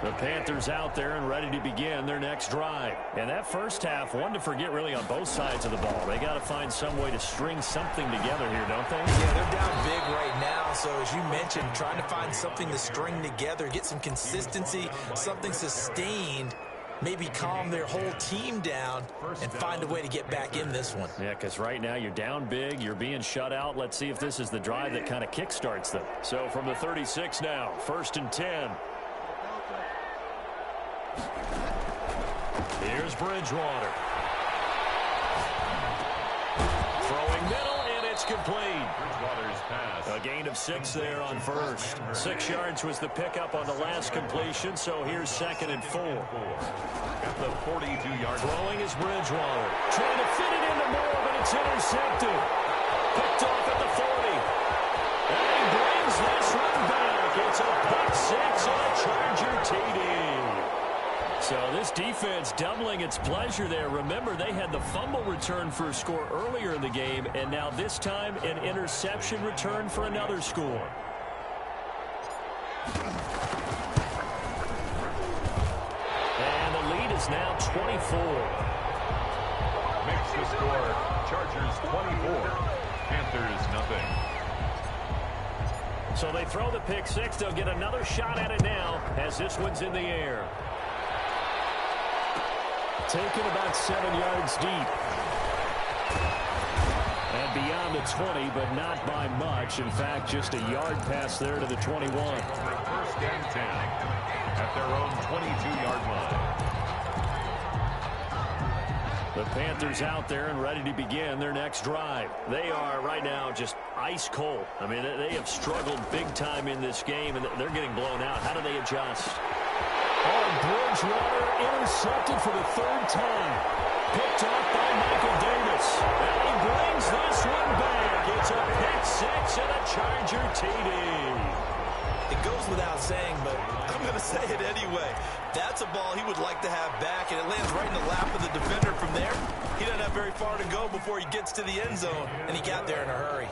The Panthers out there and ready to begin their next drive. And that first half, one to forget really on both sides of the ball. They got to find some way to string something together here, don't they? Yeah, they're down big right now. So as you mentioned, trying to find something to string together, get some consistency, something sustained, maybe calm their whole team down and find a way to get back in this one. Yeah, because right now you're down big, you're being shut out. Let's see if this is the drive that kind of kickstarts them. So from the 36 now, 1st and 10. Here's Bridgewater. Throwing middle, and it's complete. Bridgewater's pass. A gain of 6 there on first. 6 yards was the pickup on the last completion, so here's 2nd and 4. At the 42-yard Throwing is Bridgewater. Trying to fit it into Moore, but it's intercepted. Picked off at the 40. And he brings this one back. It's a pick 6 and a Charger TD. So this defense doubling its pleasure there. Remember, they had the fumble return for a score earlier in the game, and now this time an interception return for another score. And the lead is now 24. makes the score Chargers 24, Panthers nothing. So they throw the pick 6. They'll get another shot at it now as this one's in the air. Taken about 7 yards deep. And beyond the 20, but not by much. In fact, just a yard pass there to the 21. For 1st and 10 at their own 22-yard line. The Panthers out there and ready to begin their next drive. They are right now just ice cold. I mean, they have struggled big time in this game, and they're getting blown out. How do they adjust? Oh, Bridgewater intercepted for the 3rd time. Picked off by Michael Davis. And he brings this one back. It's a pick 6 and a Charger TD. It goes without saying, but I'm going to say it anyway. That's a ball he would like to have back, and it lands right in the lap of the defender from there. He doesn't have very far to go before he gets to the end zone, and he got there in a hurry.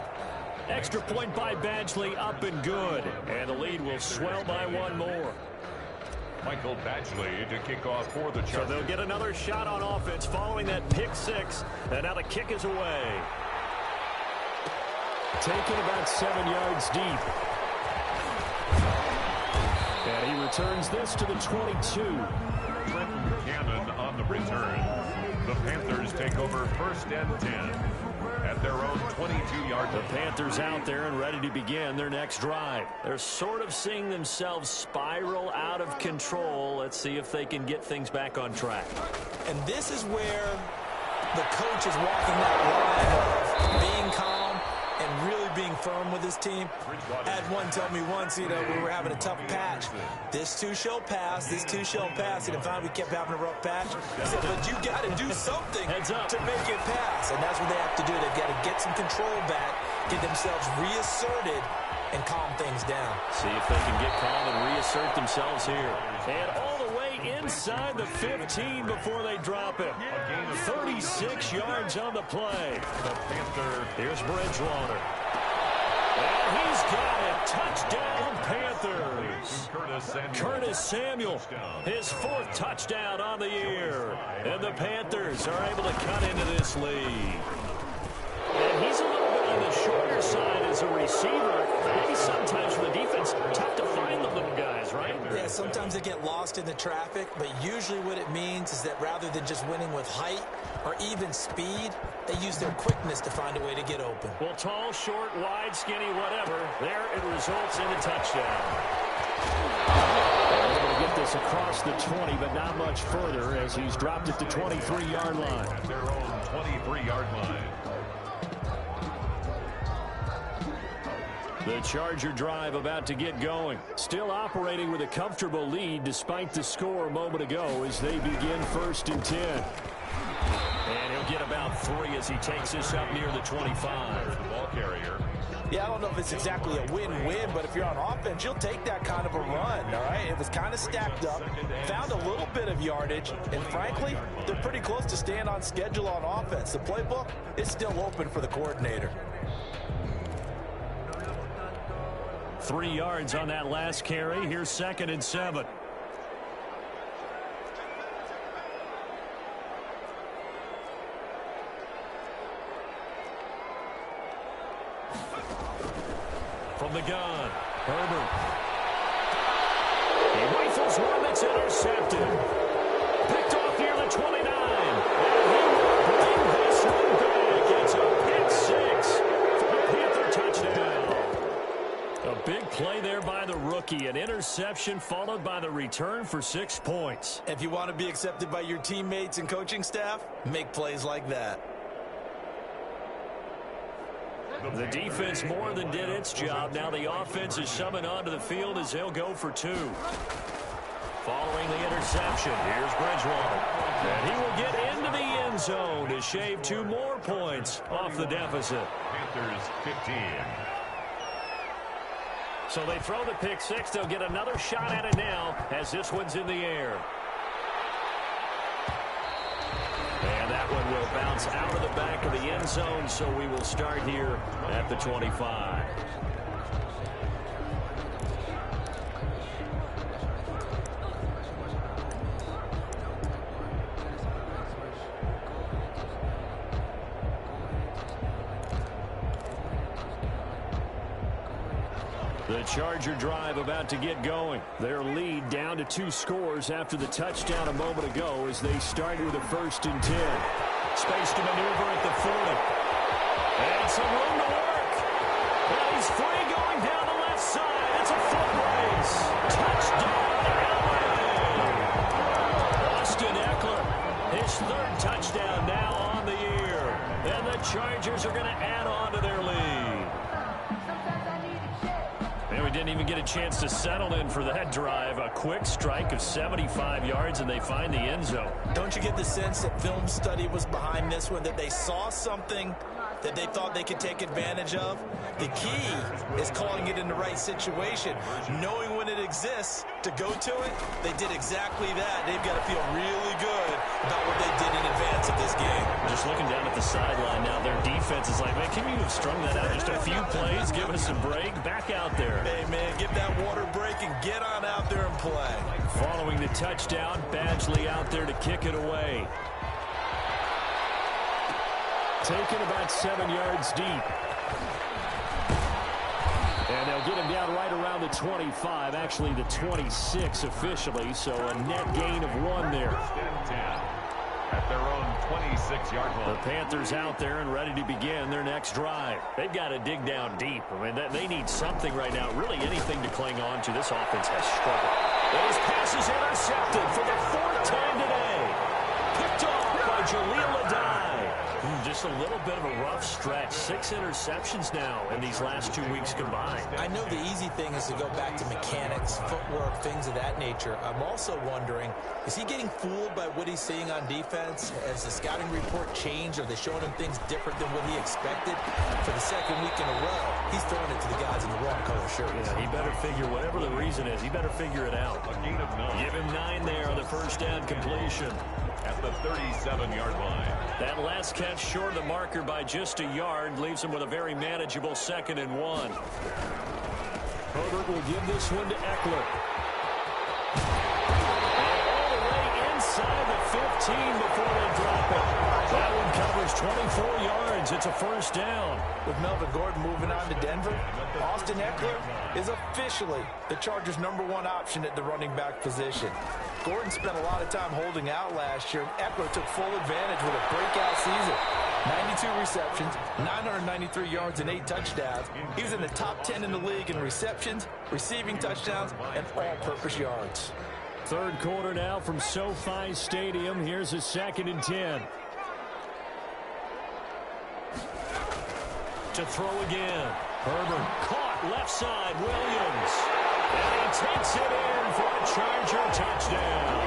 Extra point by Badgley, up and good. And the lead will swell by 1 more. Michael Badgley to kick off for the Chargers. So they'll get another shot on offense following that pick 6. And now the kick is away. Taken about 7 yards deep. And he returns this to the 22. Trenton Cannon on the return. The Panthers take over 1st and 10 at their own 22-yard line. The Panthers out there and ready to begin their next drive. They're sort of seeing themselves spiral out of control. Let's see if they can get things back on track. And this is where the coach is walking that line of being calm and really being firm with his team. I had one tell me once, we were having a tough patch. This too shall pass, this too shall pass. And finally we kept having a rough patch. He said, but you got to do something to make it pass. And that's what they have to do. They've got to get some control back, get themselves reasserted, and calm things down. See if they can get calm and reassert themselves here. And all the way inside the 15 before they drop it. 36 yards on the play. The Panther. Here's Bridgewater. And he's got it. Touchdown, Panthers. Curtis Samuel, his 4th touchdown on the year. And the Panthers are able to cut into this lead. And he's a little bit on the shorter side as a receiver. Maybe sometimes for the defense, tough to find the little guys, right? Yeah, sometimes they get lost in the traffic, but usually what it means is that rather than just winning with height or even speed, they use their quickness to find a way to get open. Well, tall, short, wide, skinny, whatever, there it results in a touchdown. They're able to get this across the 20, but not much further as he's dropped it to 23-yard line. At their own 23-yard line. The Charger drive about to get going. Still operating with a comfortable lead despite the score a moment ago as they begin 1st and 10. And he'll get about 3 as he takes this up near the 25. The ball carrier. Yeah, I don't know if it's exactly a win-win, but if you're on offense, you'll take that kind of a run, all right? It was kind of stacked up, found a little bit of yardage, and frankly, they're pretty close to staying on schedule on offense. The playbook is still open for the coordinator. 3 yards on that last carry. Here's 2nd and 7. From the gun, Herbert. He rifles one that's intercepted. Picked off near the 29. And he will bring this one back. It's a pick six for the Panther touchdown. A big play there by the rookie. An interception followed by the return for 6 points. If you want to be accepted by your teammates and coaching staff, make plays like that. The defense more than did its job. Now the offense is summoned onto the field as they'll go for 2. Following the interception, here's Bridgewater. And he will get into the end zone to shave 2 more points off the deficit. Panthers 15. So they throw the pick six. They'll get another shot at it now as this one's in the air. And that one will bounce out of the back of the end zone, so we will start here at the 25. The Charger drive about to get going. Their lead down to 2 scores after the touchdown a moment ago as they started with a 1st and 10. Space to maneuver at the 40. And some room to work. And he's free going down the left side. It's a foot race. Touchdown, LA. Austin Eckler, his 3rd touchdown now on the year. And the Chargers are going to add on to their lead. And we didn't even get a chance to settle in for that drive. A quick strike of 75 yards, and they find the end zone. Don't you get the sense that film study was behind this one, that they saw something that they thought they could take advantage of? The key is calling it in the right situation. Knowing when it exists to go to it, they did exactly that. They've got to feel really good about what they did in advance of this game. Just looking down at the sideline now, their defense is like, man, can you have strung that out just a few plays? Give us a break. Back out there. Hey, man, give that water break and get on out there and play. Following the touchdown, Badgley out there to kick it away. Taken about 7 yards deep. And they'll get him down right around the 25, actually the 26 officially, so a net gain of 1 there. 10 at their own 26-yard line. The Panthers out there and ready to begin their next drive. They've got to dig down deep. I mean, they need something right now, really anything to cling on to. This offense has struggled. And his pass is intercepted for the 4th time today. Picked off by Jaleel Adai. Just a little bit of a rough stretch. 6 interceptions now in these last 2 weeks combined. I know the easy thing is to go back to mechanics, footwork, things of that nature. I'm also wondering, is he getting fooled by what he's seeing on defense? Has the scouting report changed? Are they showing him things different than what he expected? For the 2nd week in a row, he's throwing it to the guys in the wrong color shirts. Yeah, he better figure, whatever the reason is, he better figure it out. A gain of 9. Give him 9 there on the 1st down completion. At the 37-yard line. That last catch short of the marker by just a yard leaves him with a very manageable 2nd and 1. Herbert will give this one to Eckler. And all the way inside the 15 before they drop it. That one covers 24 yards. It's a 1st down. With Melvin Gordon moving on to Denver, Austin Eckler is officially the Chargers' #1 option at the running back position. Gordon spent a lot of time holding out last year. Eckler took full advantage with a breakout season. 92 receptions, 993 yards, and 8 touchdowns. He was in the top 10 in the league in receptions, receiving touchdowns, and all-purpose yards. 3rd quarter now from SoFi Stadium. Here's a 2nd and 10. To throw again. Herbert caught left side. Williams. And he takes it in for a Charger touchdown.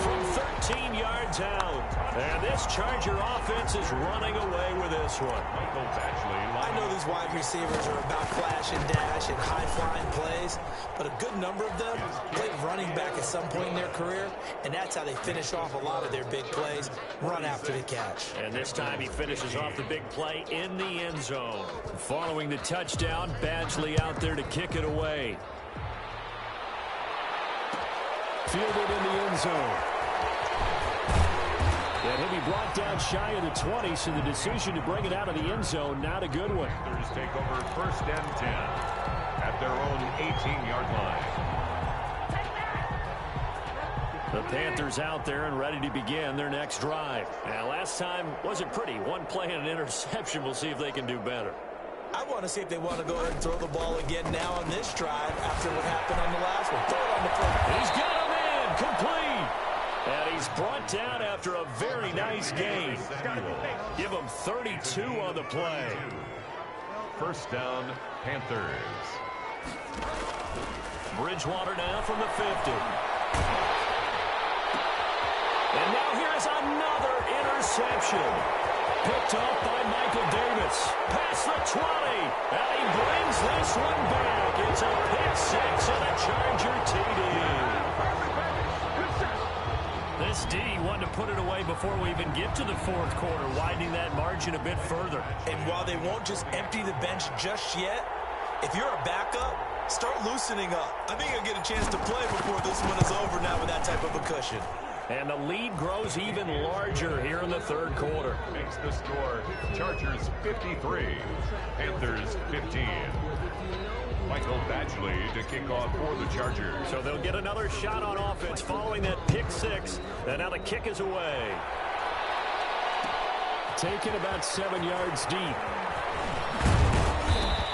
From 13 yards out. And this Charger offense is running away with this one. Michael Badgley. I know these wide receivers are about flash and dash and high-flying plays, but a good number of them played running back at some point in their career, and that's how they finish off a lot of their big plays, run after the catch. And this time he finishes off the big play in the end zone. Following the touchdown, Badgley out there to kick it away. Fielded in the end zone. And he'll be brought down shy of the 20, so the decision to bring it out of the end zone, not a good one. Panthers take over 1st and 10 at their own 18-yard line. The Panthers out there and ready to begin their next drive. Now, last time wasn't pretty. One play and an interception. We'll see if they can do better. I want to see if they want to go ahead and throw the ball again now on this drive after what happened on the last one. Throw it on the front. He's got him in. Complete. And he's brought down after a very nice game. Give him 32 on the play. 1st down, Panthers. Bridgewater now from the 50. And now here's another interception. Picked off by Michael Davis. Past the 20. And he brings this one back. It's a pick six and a Charger TD. This D wanted to put it away before we even get to the 4th quarter, widening that margin a bit further. And while they won't just empty the bench just yet, if you're a backup, start loosening up. I think you'll get a chance to play before this one is over now with that type of a cushion. And the lead grows even larger here in the 3rd quarter. Makes the score Chargers 53, Panthers 15. Michael Badgley to kick off for the Chargers. So they'll get another shot on offense following that pick six. And now the kick is away. Taken about 7 yards deep.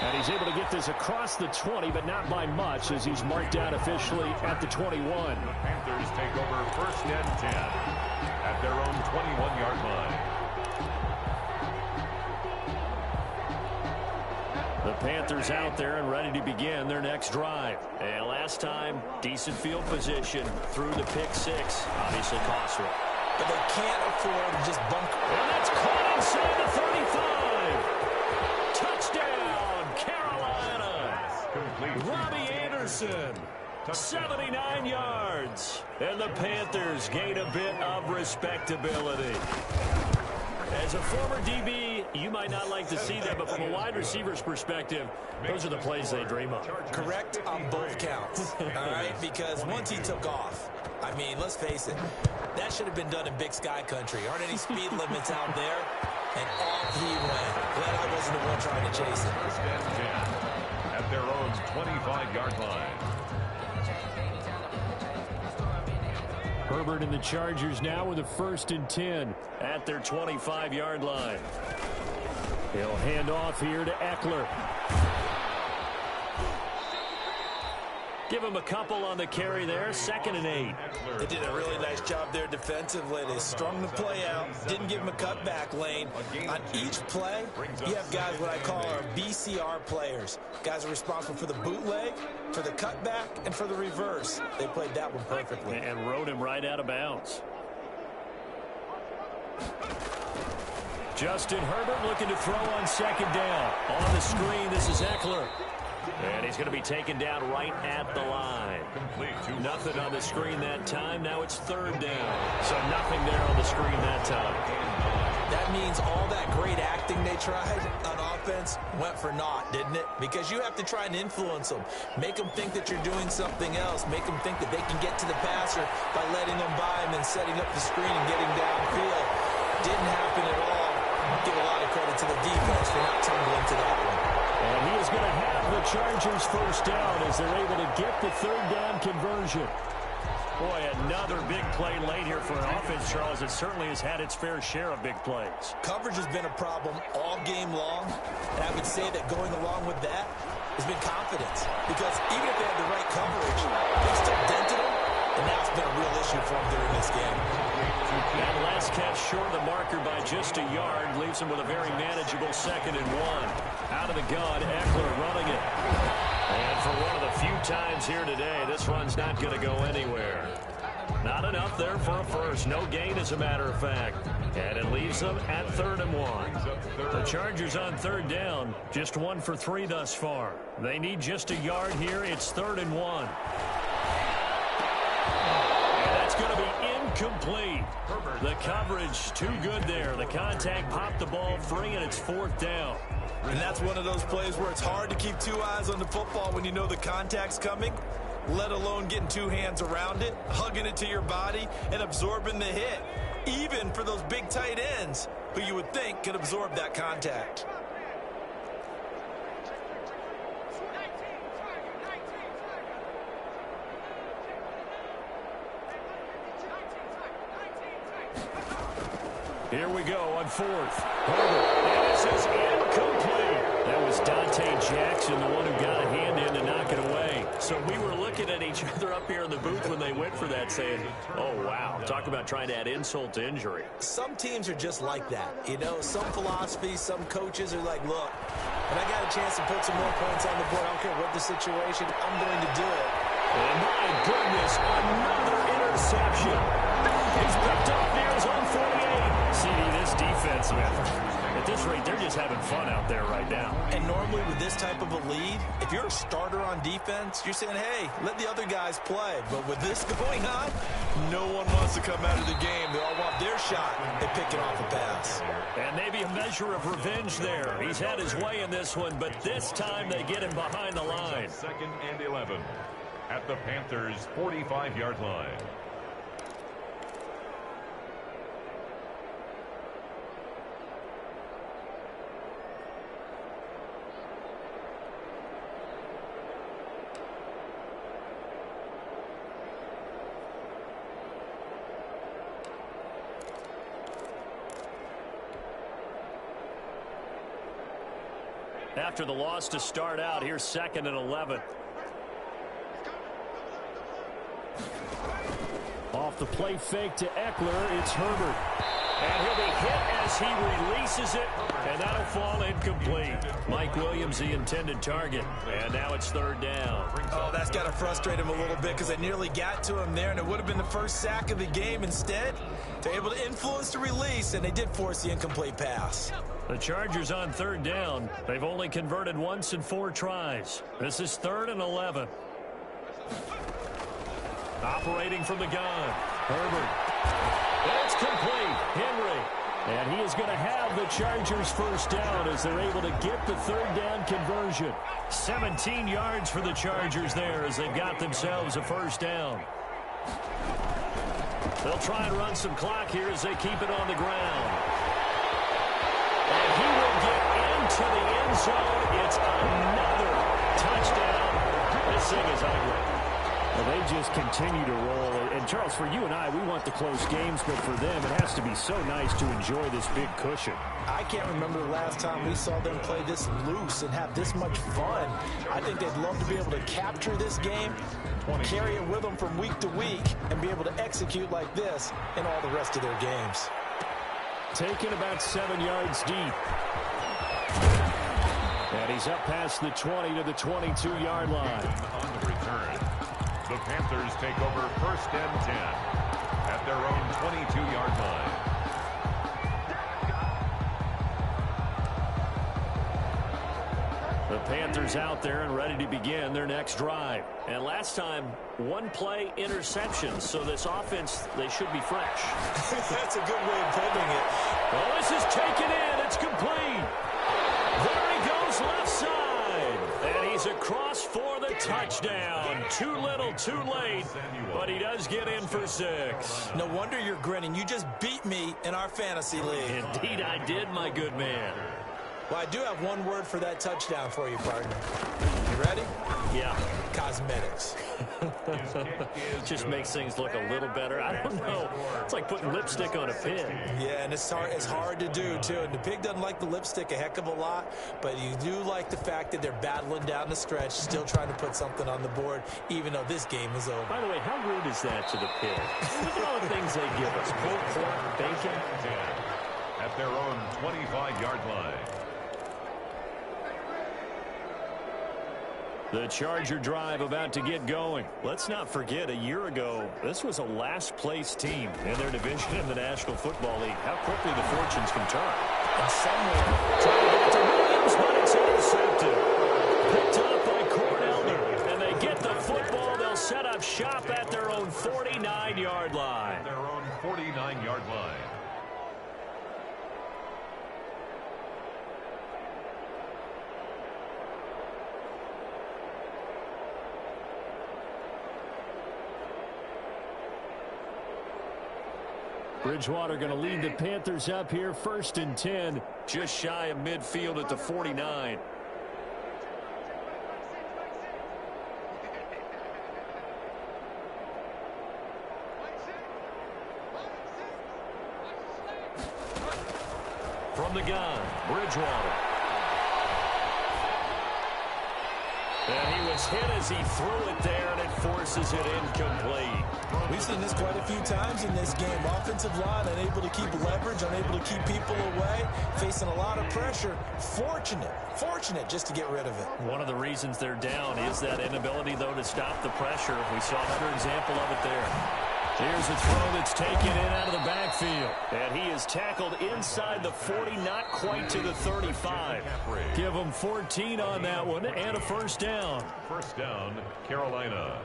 And he's able to get this across the 20, but not by much as he's marked out officially at the 21. The Panthers take over 1st and 10 at their own 21-yard line. The Panthers out there and ready to begin their next drive. And last time, decent field position through the pick six. Obviously costly. But they can't afford to just bunker. And that's caught inside the 35. Touchdown, Carolina. Robbie Anderson. 79 yards. And the Panthers gain a bit of respectability. As a former DB, you might not like to see that, but from a wide receiver's perspective, those are the plays they dream of. Correct on both counts, all right? Because once he took off, I mean, let's face it, that should have been done in Big Sky country. Aren't any speed limits out there? And off he went. Glad I wasn't the one trying to chase it. 1st and 10 at their own 25-yard line. Herbert and the Chargers now with a 1st and 10 at their 25-yard line. He'll hand off here to Eckler. Give him a couple on the carry there. 2nd and 8. They did a really nice job there defensively. They strung the play out, didn't give him a cutback lane. On each play, you have guys what I call our BCR players. Guys are responsible for the bootleg, for the cutback, and for the reverse. They played that one perfectly. And rode him right out of bounds. Justin Herbert looking to throw on 2nd down. On the screen, this is Eckler. And he's going to be taken down right at the line. Nothing on the screen that time. Now it's 3rd down. So nothing there on the screen that time. That means all that great acting they tried on offense went for naught, didn't it? Because you have to try and influence them. Make them think that you're doing something else. Make them think that they can get to the passer by letting them by him and setting up the screen and getting downfield. Didn't happen at all. Give a lot of credit to the defense for not tumbling to that one. And he is going to have the Chargers 1st down as they're able to get the 3rd down conversion. Boy, another big play late here for an offense, Charles. It certainly has had its fair share of big plays. Coverage has been a problem all game long, and I would say that going along with that has been confidence. Because even if they had the right coverage, they still dented them, and now it's been a real issue for them during this game. That last catch short of the marker by just a yard leaves him with a very manageable 2nd and 1. Out of the gun, Eckler running it. And for one of the few times here today, this run's not going to go anywhere. Not enough there for a first. No gain, as a matter of fact. And it leaves them at 3rd and 1. The Chargers on 3rd down, just 1 for 3 thus far. They need just a yard here. It's 3rd and 1. And that's going to be incomplete. The coverage too good there. The contact popped the ball free, and it's 4th down. And that's one of those plays where it's hard to keep 2 eyes on the football when you know the contact's coming, let alone getting 2 hands around it, hugging it to your body, and absorbing the hit. even for those big tight ends who you would think could absorb that contact. Here we go on fourth. Herbert, and this is incomplete. That was Dante Jackson, the one who got a hand in to knock it away. So we were looking at each other up here in the booth when they went for that, saying, oh, wow, talk about trying to add insult to injury. Some teams are just like that. You know, some philosophies, some coaches are like, look, when I got a chance to put some more points on the board, I don't care what the situation, I'm going to do it. And my goodness, another interception. He's picked up near his own 48. CD, this defense, man, at this rate, they're just having fun out there right now. And normally with this type of a lead, if you're a starter on defense, you're saying, hey, let the other guys play. But with this going on, no one wants to come out of the game. They all want their shot at picking off a pass. And maybe a measure of revenge there. He's had his way in this one, but this time they get him behind the line. 2nd and 11 at the Panthers' 45-yard line. After the loss to start out, here's 2nd and 11. Off the play fake to Eckler, it's Herbert. And he'll be hit as he releases it, and that'll fall incomplete. Mike Williams, the intended target, and now it's 3rd down. Oh, that's got to frustrate him a little bit because they nearly got to him there, and it would have been the first sack of the game. Instead, they're able to influence the release, and they did force the incomplete pass. The Chargers on 3rd down. They've only converted once in 4 tries. This is 3rd and 11. Operating from the gun. Herbert. It's complete. Henry. And he is going to have the Chargers first down as they're able to get the 3rd down conversion. 17 yards for the Chargers there as they've got themselves a first down. They'll try and run some clock here as they keep it on the ground. And he will get into the end zone. It's another touchdown. This thing is ugly. Well, they just continue to roll. And, Charles, for you and I, we want the close games, but for them, it has to be so nice to enjoy this big cushion. I can't remember the last time we saw them play this loose and have this much fun. I think they'd love to be able to capture this game, carry it with them from week to week, and be able to execute like this in all the rest of their games. Taken about 7 yards deep. And he's up past the 20 to the 22-yard line. On the return, the Panthers take over 1st and 10 at their own 22-yard line. The Panthers out there and ready to begin their next drive. And last time, 1-play interception. So this offense, they should be fresh. That's a good way of putting it. Oh, this is taken in. It's complete. There he goes left side. And he's across for the touchdown. Too little, too late. But he does get in for 6. No wonder you're grinning. You just beat me in our fantasy league. Indeed I did, my good man. Well, I do have one word for that touchdown for you, partner. You ready? Yeah. Cosmetics. Just makes things look a little better. I don't know. It's like putting lipstick on a pig. Yeah, and it's hard to do, too. And the pig doesn't like the lipstick a heck of a lot, but you do like the fact that they're battling down the stretch, still trying to put something on the board, even though this game is over. By the way, how rude is that to the pig? Look at all the things they give us. Pulled pork, bacon. At their own 25-yard line. The Charger drive about to get going. Let's not forget, a year ago, this was a last-place team in their division in the National Football League. How quickly the fortunes can turn. And somewhere, Trying to get to Williams, but it's intercepted. Picked up by Cornelder. And they get the football. They'll set up shop at their own 49-yard line. Their own 49-yard line. Bridgewater going to lead the Panthers up here, 1st and 10, just shy of midfield at the 49. From the gun, Bridgewater. And he was hit as he threw it there, and it forces it incomplete. We've seen this quite a few times in this game. Offensive line unable to keep leverage, unable to keep people away, facing a lot of pressure. Fortunate just to get rid of it. One of the reasons they're down is that inability, though, to stop the pressure. We saw another example of it there. Here's a throw that's taken in out of the backfield. And he is tackled inside the 40, not quite to the 35. Give him 14 on that one and a 1st down. 1st down, Carolina.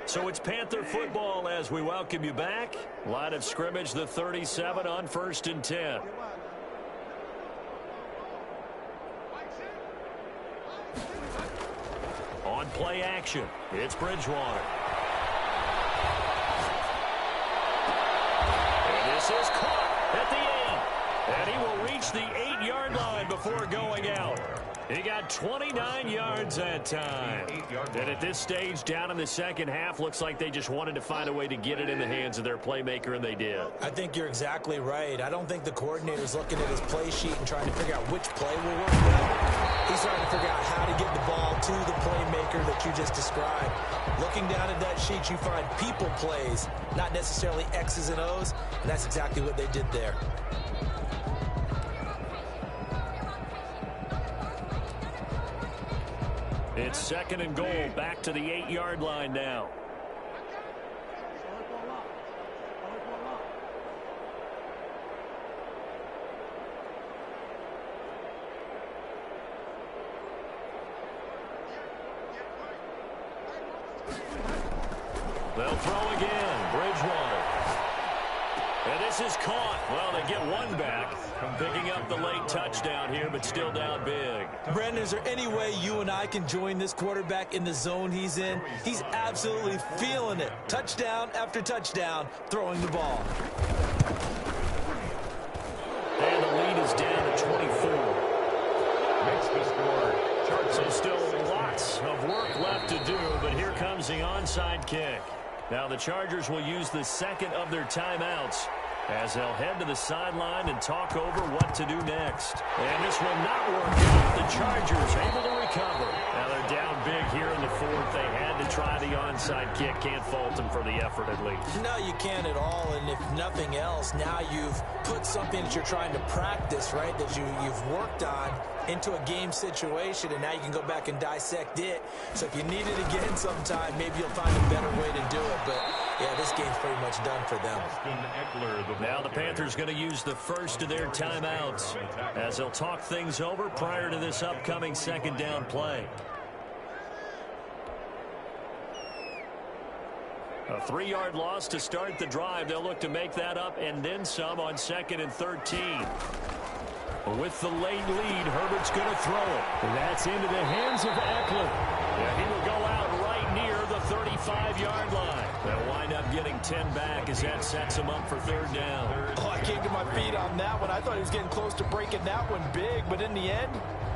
So it's Panther football as we welcome you back. Line of scrimmage, the 37 on 1st and 10. On play action, it's Bridgewater. And this is caught at the 8. And he will reach the 8-yard line before going out. He got 29 yards that time. And at this stage, down in the second half, looks like they just wanted to find a way to get it in the hands of their playmaker, and they did. I think you're exactly right. I don't think the coordinator's looking at his play sheet and trying to figure out which play will work well. He's trying to figure out how to get the ball to the playmaker that you just described. Looking down at that sheet, you find people plays, not necessarily X's and O's, and that's exactly what they did there. It's 2nd and goal, back to the 8-yard line now. They'll throw again, Bridgewater. And this is caught. Well, they get one back from picking up the late touchdown here, but still down big. Brandon, is there any way you and I can join this quarterback in the zone he's in? He's absolutely feeling it. Touchdown after touchdown, throwing the ball. And the lead is down to 24. Makes the score. So still lots of work left to do, but here comes the onside kick. Now the Chargers will use the 2nd of their timeouts as they'll head to the sideline and talk over what to do next. And this will not work out. The Chargers able to recover. Now they're down big here in the 4th. They had to try the onside kick. Can't fault them for the effort at least. No, you can't at all. And if nothing else, now you've put something that you're trying to practice, right, that you've worked on into a game situation, and now you can go back and dissect it. So if you need it again sometime, maybe you'll find a better way to do it. But, yeah, this game's pretty much done for them. Now the Panthers going to use the 1st of their timeouts as they'll talk things over prior to this upcoming 2nd down play. A 3-yard loss to start the drive. They'll look to make that up and then some on 2nd and 13. With the late lead, Herbert's going to throw it. That's into the hands of Eckler. Yeah, he will go out right near the 35-yard line. They'll wind up getting 10 back as that sets him up for 3rd down. Oh, I came to my feet on that one. I thought he was getting close to breaking that one big, but in the end,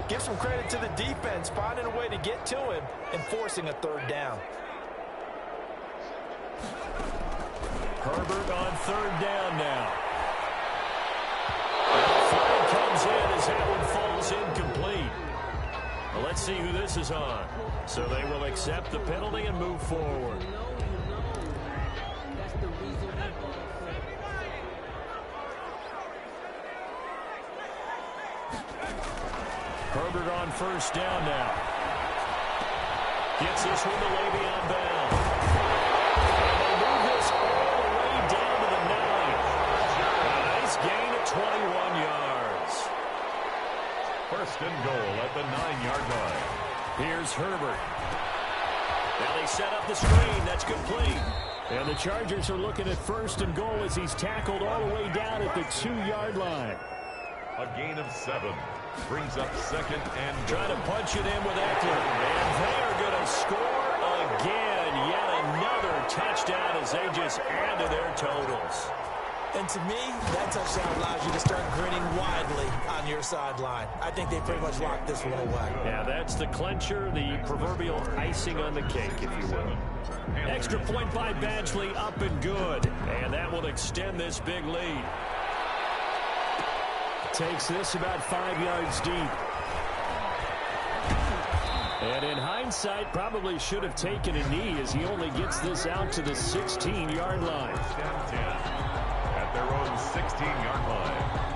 give some credit to the defense, finding a way to get to him and forcing a 3rd down. Herbert on 3rd down now. Flag comes in as that one falls incomplete. Well, let's see who this is on. So they will accept the penalty and move forward. Herbert on 1st down now. Gets this one to Le'Veon Bell. And they move this all the way down to the 9. A nice gain of 21 yards. 1st and goal at the 9-yard line. Here's Herbert. Now they set up the screen. That's complete. And the Chargers are looking at 1st and goal as he's tackled all the way down at the 2-yard line. A gain of 7. Brings up 2nd and goal. Trying to punch it in with Eckler. And they are going to score again. Yet another their totals. And to me, that touchdown allows you to start grinning widely on your sideline. I think they pretty much locked this one away. Yeah, that's the clincher, the proverbial icing on the cake, if you will. Extra point by Badgley, up and good. And that will extend this big lead. Takes this about 5 yards deep. And in hindsight, probably should have taken a knee as he only gets this out to the 16-yard line. At their own 16-yard line.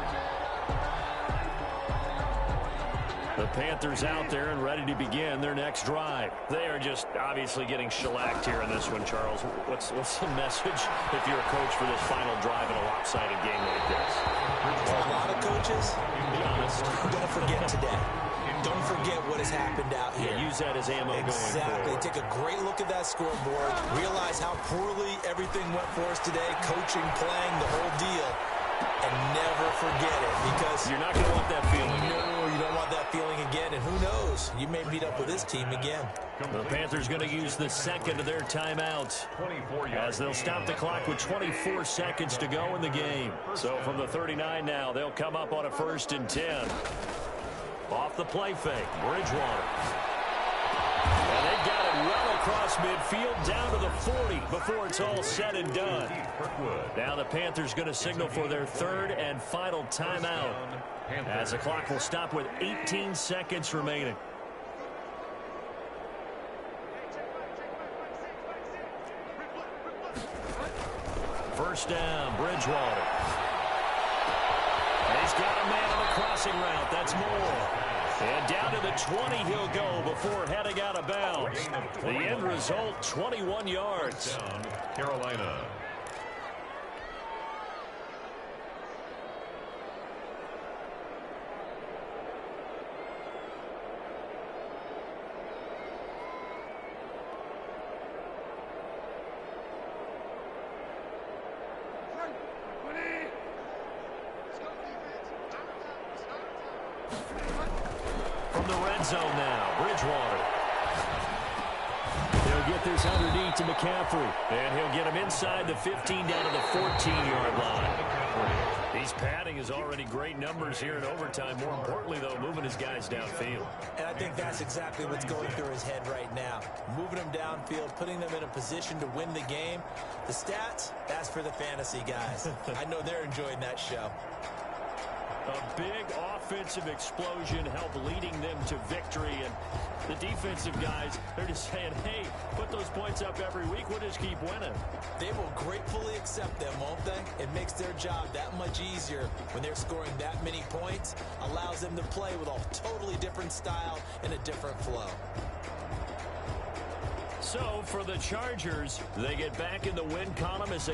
The Panthers out there and ready to begin their next drive. They are just obviously getting shellacked here in this one, Charles. What's the message if you're a coach for this final drive in a lopsided game like this? For a lot of coaches, be honest, don't forget today. Don't forget what has happened out here. Yeah, use that as ammo going forward. Exactly. Take a great look at that scoreboard. Realize how poorly everything went for us today. Coaching, playing, the whole deal. And never forget it, because you're not going to want that feeling. No, you don't want that feeling again. And who knows? You may meet up with this team again. The Panthers going to use the second of their timeouts as they'll stop the clock with 24 seconds to go in the game. So from the 39 now, they'll come up on a 1st and 10. Off the play fake, Bridgewater. And they got it well across midfield, down to the 40 before it's all said and done. Now the Panthers going to signal for their 3rd and final timeout as the clock will stop with 18 seconds remaining. First down, Bridgewater. He's got a man on the crossing route. That's Moore. And down to the 20 he'll go before heading out of bounds. The end result, 21 yards. Carolina. From the red zone now, Bridgewater. He'll get this underneath to McCaffrey. And he'll get him inside the 15 down to the 14-yard line. He's padding his already great numbers here in overtime. More importantly, though, moving his guys downfield. And I think that's exactly what's going through his head right now. Moving them downfield, putting them in a position to win the game. The stats, that's for the fantasy guys. I know they're enjoying that show. A big offensive explosion helped leading them to victory. And the defensive guys, they're just saying, hey, put those points up every week. We'll just keep winning. They will gratefully accept them, won't they? It makes their job that much easier when they're scoring that many points. Allows them to play with a totally different style and a different flow. So for the Chargers, they get back in the win column as they